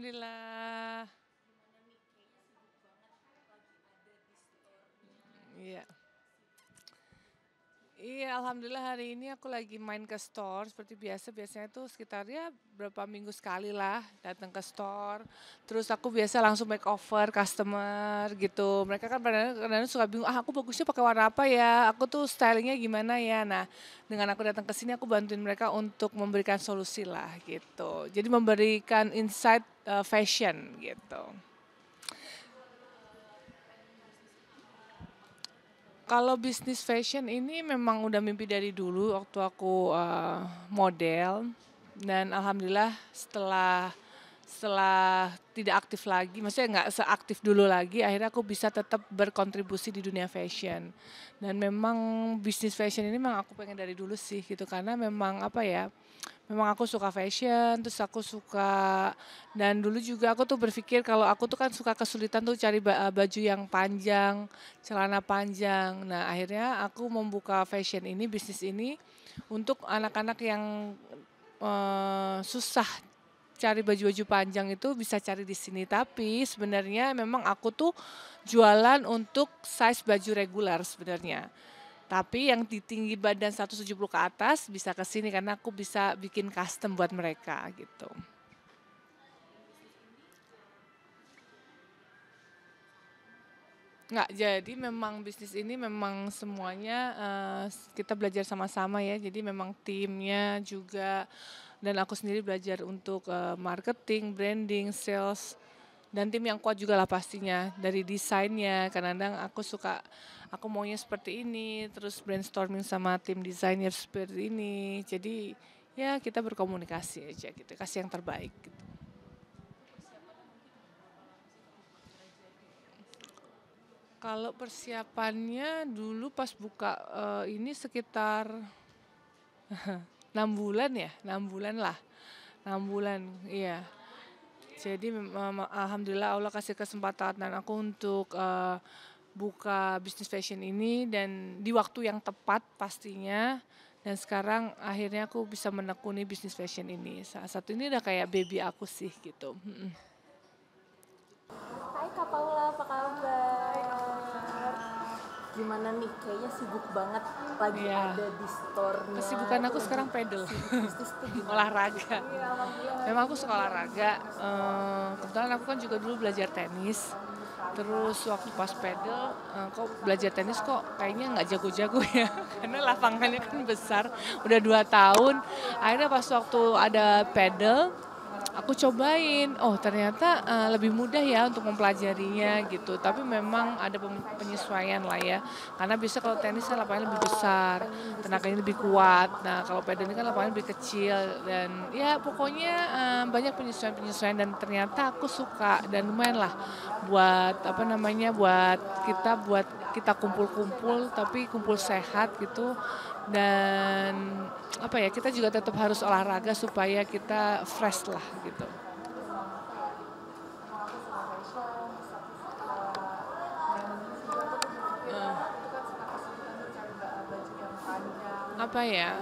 Alhamdulillah. Iya. Iya, alhamdulillah hari ini aku lagi main ke store seperti biasa. Biasanya tuh sekitar ya berapa minggu sekali lah datang ke store. Terus aku biasa langsung make over customer gitu. Mereka kan kadang-kadang suka bingung, ah aku bagusnya pakai warna apa ya? Aku tuh stylingnya gimana ya? Nah, dengan aku datang ke sini aku bantuin mereka untuk memberikan solusi lah gitu. Jadi memberikan insight fashion gitu. Kalau bisnis fashion ini memang udah mimpi dari dulu waktu aku model dan alhamdulillah setelah setelah tidak aktif lagi, maksudnya nggak seaktif dulu lagi, akhirnya aku bisa tetap berkontribusi di dunia fashion. Dan memang bisnis fashion ini memang aku pengen dari dulu sih gitu karena memang apa ya, memang aku suka fashion, terus aku suka dan dulu juga aku tuh berpikir kalau aku tuh kan suka kesulitan tuh cari baju yang panjang, celana panjang. Nah, akhirnya aku membuka fashion ini, bisnis ini untuk anak-anak yang susah cari baju-baju panjang itu bisa cari di sini. Tapi sebenarnya memang aku tuh jualan untuk size baju reguler sebenarnya. Tapi yang di tinggi badan 170 ke atas bisa ke sini karena aku bisa bikin custom buat mereka gitu. Nggak, jadi memang bisnis ini memang semuanya kita belajar sama-sama ya. Jadi memang timnya juga dan aku sendiri belajar untuk marketing, branding, sales dan tim yang kuat juga lah pastinya. Dari desainnya, kadang-kadang aku maunya seperti ini, terus brainstorming sama tim desainer seperti ini. Jadi ya kita berkomunikasi aja gitu, kasih yang terbaik gitu. Kalau persiapannya dulu pas buka ini sekitar 6 bulan ya, 6 bulan lah, 6 bulan, iya. Jadi alhamdulillah Allah kasih kesempatan aku untuk buka bisnis fashion ini dan di waktu yang tepat pastinya. Dan sekarang akhirnya aku bisa menekuni bisnis fashion ini. Salah satu ini udah kayak baby aku sih gitu. Hai Kak Paula, apa kabar? Gimana nih? Kayaknya sibuk banget lagi Iya. ada di store-nya. Kesibukan Itu aku lagi sekarang pedal, sibuk bisnis tuh gimana? olahraga. Iya, alhamdulillah. Memang aku suka olahraga. Kebetulan aku kan juga dulu belajar tenis. Terus waktu pas pedal, kok belajar tenis kok kayaknya nggak jago-jago ya, karena lapangannya kan besar. Udah 2 tahun. Akhirnya pas waktu ada pedal, aku cobain, oh ternyata lebih mudah ya untuk mempelajarinya gitu. Tapi memang ada penyesuaian lah ya. Karena bisa kalau tenis kan lapangannya lebih besar, tenaganya lebih kuat. Nah kalau pedal ini kan lapangannya lebih kecil dan ya pokoknya banyak penyesuaian-penyesuaian dan ternyata aku suka dan lumayan lah buat apa namanya buat kita kumpul-kumpul tapi kumpul sehat gitu dan apa ya kita juga tetap harus olahraga supaya kita fresh lah gitu. Apa ya,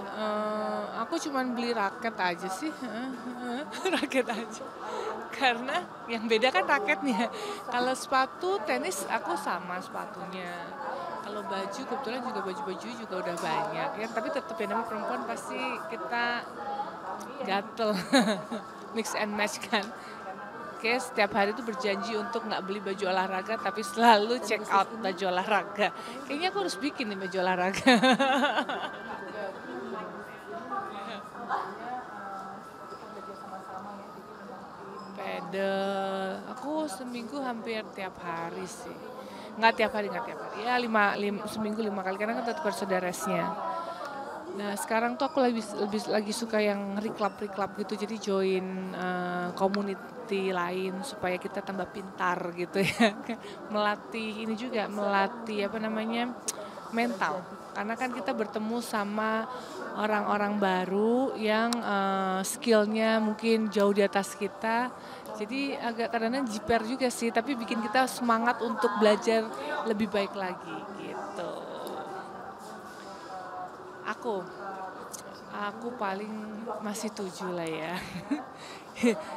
aku cuman beli raket aja sih, raket aja. Karena yang beda kan raketnya. Kalau sepatu tenis aku sama sepatunya. Kalau baju kebetulan juga baju-baju juga udah banyak ya, tapi tetap ya namanya perempuan pasti kita gatel. Mix and match kan. Kayak setiap hari tuh berjanji untuk nggak beli baju olahraga tapi selalu check out baju olahraga. Kayaknya aku harus bikin nih baju olahraga. Pedal, aku seminggu hampir tiap hari sih. Nggak tiap hari. Ya seminggu 5 kali karena kan tetap harus ada restnya. Nah sekarang tuh aku lebih lagi suka yang reclub gitu, jadi join community lain supaya kita tambah pintar gitu ya. Melatih ini juga, melatih apa namanya mental. Karena kan kita bertemu sama orang-orang baru yang skillnya mungkin jauh di atas kita. Jadi agak kadang-kadang jiper juga sih, tapi bikin kita semangat untuk belajar lebih baik lagi gitu. Aku Aku paling masih 7 lah ya.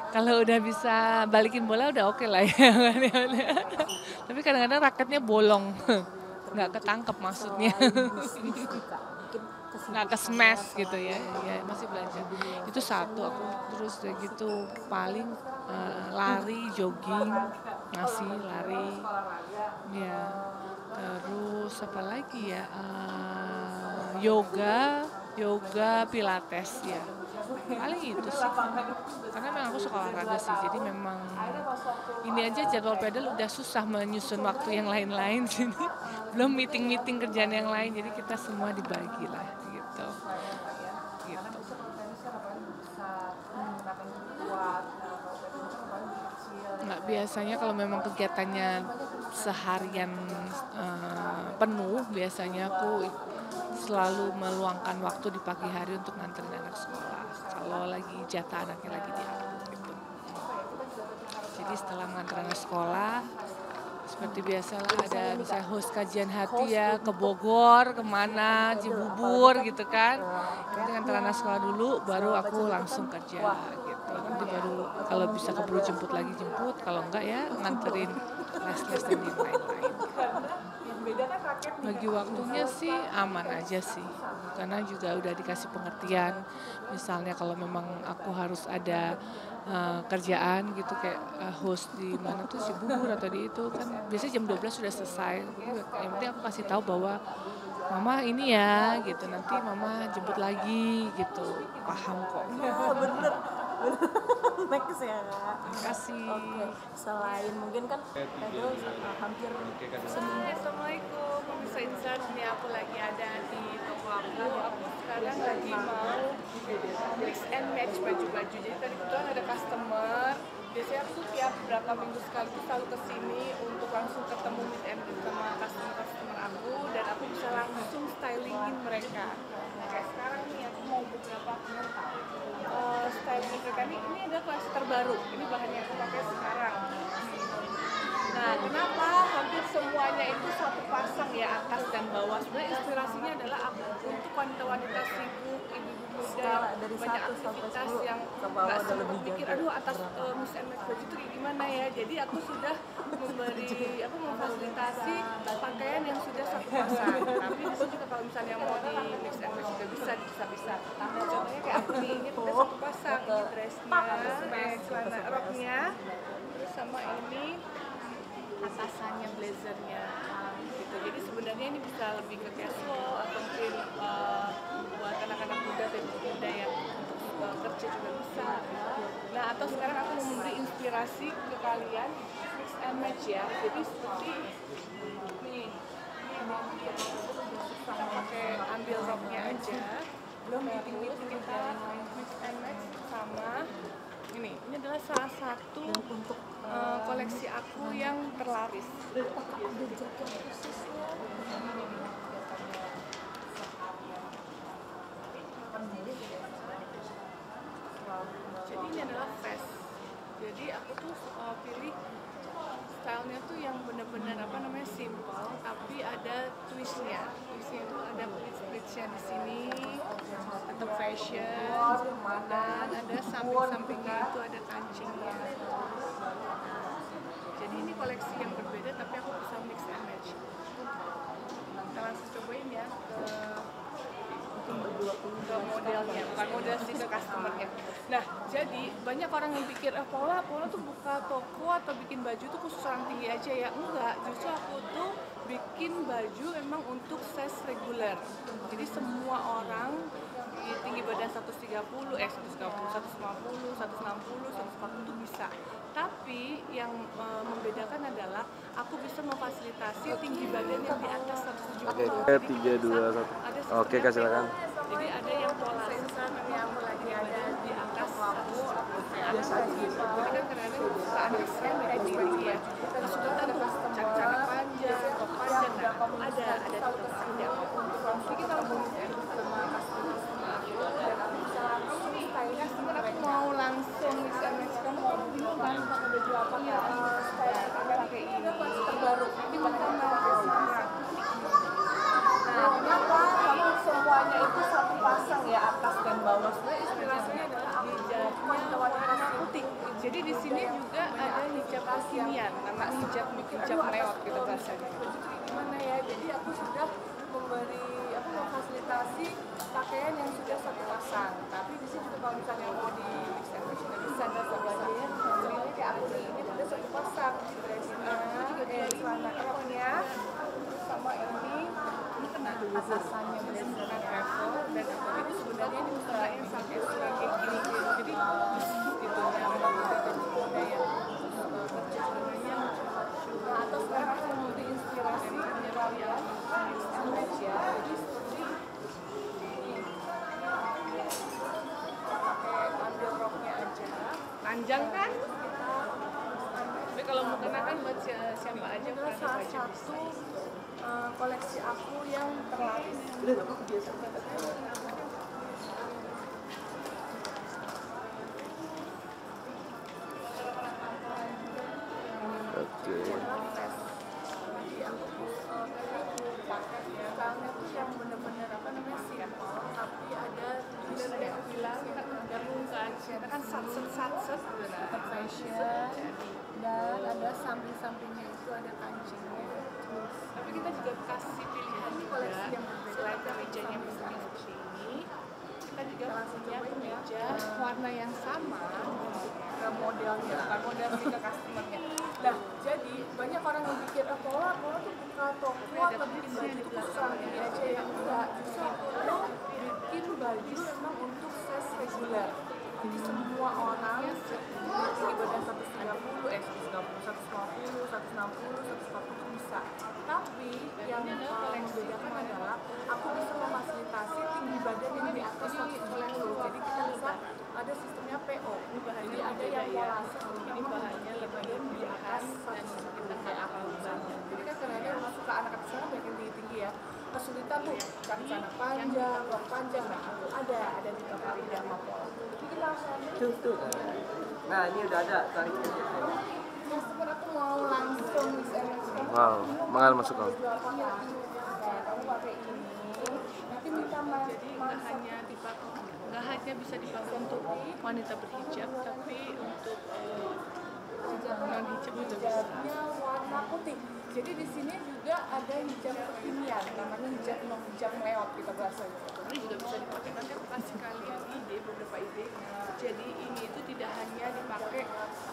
Kalau udah bisa balikin bola udah oke lah ya. Tapi kadang-kadang raketnya bolong, nggak ketangkep maksudnya. Selain bisnis nih Kak, mungkin Nggak ke kesibukannya smash gitu ya, selain ya masih belajar. di dunia Itu satu fashion. aku terus udah gitu paling lari, jogging, masih lari, ya. Terus apa lagi ya? Yoga, yoga, pilates ya. Paling itu sih. Karena memang aku suka olahraga sih, jadi memang ini aja jadwal pedal udah susah menyusun waktu yang lain-lain sini. Belum meeting-meeting kerjaan yang lain, jadi kita semua dibagi lah gitu. Gitu. Nggak, biasanya kalau memang kegiatannya seharian penuh, biasanya aku selalu meluangkan waktu di pagi hari untuk nganterin anak sekolah. Kalau lagi jatah anaknya lagi di aku gitu. Jadi setelah mengantar anak sekolah, seperti biasalah ada misalnya host kajian hati ya, ke Bogor, kemana, Cibubur gitu kan. Nanti ngantar anak sekolah dulu, baru aku langsung kerja gitu. Nanti baru kalau bisa keburu jemput lagi jemput, kalau enggak ya nganterin les-les dan yang lain-lain. Bagi waktunya sih aman aja sih, karena juga udah dikasih pengertian. Misalnya kalau memang aku harus ada kerjaan gitu kayak host di mana tuh Cibubur atau di itu kan biasanya jam 12 sudah selesai. Yang penting aku kasih tahu bahwa mama ini ya gitu, nanti mama jemput lagi gitu, paham kok. Oh, bener. Next ya Kak. Terima kasih. Oke, selain mungkin kan pedal hampir seminggu. Assalamualaikum, pemirsa Insan. Ini aku lagi ada di toko aku. Aku sekarang lagi mau mix and match baju-baju. Jadi tadi kebetulan ada customer. Biasanya aku tiap berapa minggu sekali tuh selalu kesini untuk langsung ketemu meet and greet sama customer aku, dan aku bisa langsung stylingin mereka. Kayak sekarang nih aku mau beberapa styling mereka ini adalah koleksi terbaru. Ini bahan yang aku pakai sekarang. Nah, kenapa hampir semuanya itu satu pasang ya, atas dan bawah? Sebenarnya inspirasinya adalah untuk wanita-wanita sibuk, ibu-ibu muda, Dari banyak 1 sampai aktivitas 10 yang ke bawah nggak udah sempat lebih pikir, jago. aduh atas Miss and Match baju itu kayak gimana ya. Jadi aku sudah memfasilitasi pakaian yang sudah satu pasang. Tapi itu juga kalau misalnya mau di mix and match juga bisa. Nah, contohnya kayak aku nih, ini udah satu pasang, ini dressnya, celana roknya, terus sama ini atasannya, blazernya gitu. Jadi sebenarnya ini bisa lebih ke casual atau mungkin buat anak-anak muda dan ibu muda yang untuk kerja juga bisa. Nah, atau sekarang aku mau memberi inspirasi ke kalian mix and match ya. Jadi seperti nih, kita pakai ambil roknya aja, belum meeting kita mix and match sama ini adalah salah satu untuk koleksi aku yang terlaris. Jadi ini adalah vest. Jadi aku tuh pilih stylenya tuh yang benar-benar simple, tapi ada twistnya. Twistnya itu ada pleats-pleatsnya di sini, atau fashion, dan ada samping-sampingnya itu ada kancingnya. Jadi ini koleksi yang berbeda, tapi aku bisa mix and match. Kita langsung cobain ya ke modelnya, bukan model sih, ke customernya. Nah, jadi banyak orang yang pikir, Paula tuh buka toko atau bikin baju tuh khusus orang tinggi aja ya. Enggak, justru aku tuh bikin baju memang untuk size reguler. Jadi semua orang di tinggi badan 130, 150, 160, 140 tuh bisa. Tapi yang membedakan adalah aku bisa memfasilitasi tinggi badan yang di atas 170. Oke, 3, 2, 1. Oke, Kak, silakan. Jadi ada yang pola sensor yang lagi ada di atas aku biasa gitu. Jadi kan kadang-kadang suka atasnya bagi ya. Terus sudah ada celana panjang, top panjang, ada top panjang. Jadi kita langsung sama customer aku, dan aku bisa langsung stylenya. Sebenarnya aku mau langsung bisa match, kamu bingung kan pakai baju apa ya? Style pakai ini terbaru. Ini pertama Nah, kenapa hampir semuanya itu satu pasang ya, atas dan Jadi di sini juga ada hijab kekinian, namanya hijab mewah gitu bahasanya. Gimana ya? Jadi aku sudah memfasilitasi pakaian yang sudah satu pasang. Tapi di sini juga kalau misalnya mau di extension bisa ada sebagainya. Jadi kayak aku ini ada satu pasang dressnya, celana crop-nya, sama ini kena atasannya benar-benar travel dan aku ini sebenarnya ini usahanya sampai kayak gini jadi gitu nyaman dan ada yang celananya nah atau sekarang aku mau diinspirasi dari kalian aja jadi seperti pakai ambil roknya aja panjang kan? Tapi kalau mau kenakan buat siapa aja salah satu koleksi aku yang terlaris. Oke. Stylenya tuh yang bener-bener simple, tapi ada yang bilang gabungkan, kan satset tetap fashion dan ada samping-sampingnya itu ada kancingnya. Tapi kita juga kasih pilihan Koleksi yang selain kemejanya Mitsubishi ini, kita juga punya kemeja warna yang sama ke modelnya, bukan model sih ke customernya. Nah, jadi banyak orang yang pikir Pola tuh buka toko atau bikin baju itu khusus ini aja ya enggak. Justru lo bikin baju memang untuk size reguler. Jadi semua orang tinggi badan 130, 150, 160 bisa. Tapi yang membedakan adalah aku bisa memfasilitasi tinggi badan yang di atas 190. Jadi kita bisa ada sistemnya PO. Jadi ada yang polase ini bahannya badan di atas 190 kayak aku. Jadi kan kadang-kadang masuk ke anak sekarang banyak yang tinggi-tinggi ya. Kesulitan tuh cari celana panjang, rok panjang. Nah, aku ada di kali sama pola. Jadi langsung Tuh. Nah, ini udah ada tarifnya. customer aku mau langsung SMS. Wow, mengal masuk kau. Kamu pakai ini, nanti minta jadi nggak hanya bisa dipakai untuk wanita berhijab, tapi untuk non hijab juga bisa. hijabnya warna putih. Jadi di sini juga ada hijab kekinian, namanya hijab mewah kita bahasanya. Ini juga bisa dipakai. Nanti aku kasih kalian beberapa ide. Jadi ini itu tidak hanya dipakai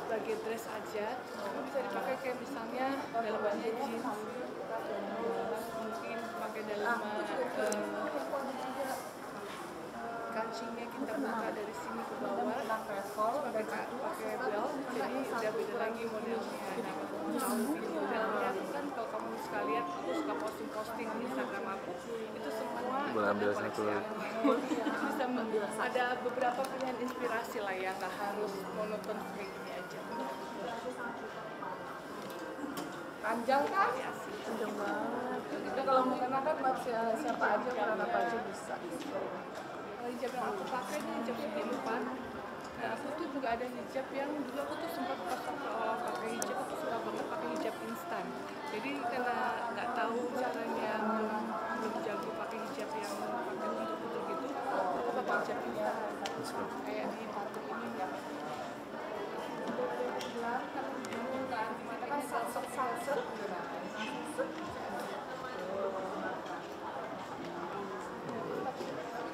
sebagai dress aja, tapi bisa dipakai kayak misalnya dalamannya jeans, mungkin pakai dalaman kancingnya kita buka dari sini ke bawah, pakai belt, jadi udah beda lagi modelnya. Nah, itu dalamnya kan kalau kamu suka lihat, aku suka posting di Instagram aku, itu semua Boleh ambil satu lagi. bisa ada beberapa pilihan inspirasi lah ya, nggak harus monoton kayak gini aja. Panjang kan? Panjang banget. Kita kalau mau kenakan buat siapa aja, warna apa aja bisa. Hijab yang aku pakai ini hijab segi 4. Nah, aku tuh juga ada hijab yang dulu aku tuh sempat pas awal pakai hijab, aku suka banget pakai hijab instan. Jadi karena nggak tahu caranya, belum jago pakai hijab yang pakai putul-putul gitu, aku pakai hijab instan. Kayak di patung ini ya. Kita kan salset.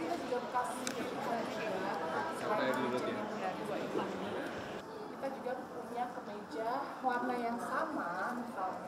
Kita juga kasih kita juga punya kemeja warna yang sama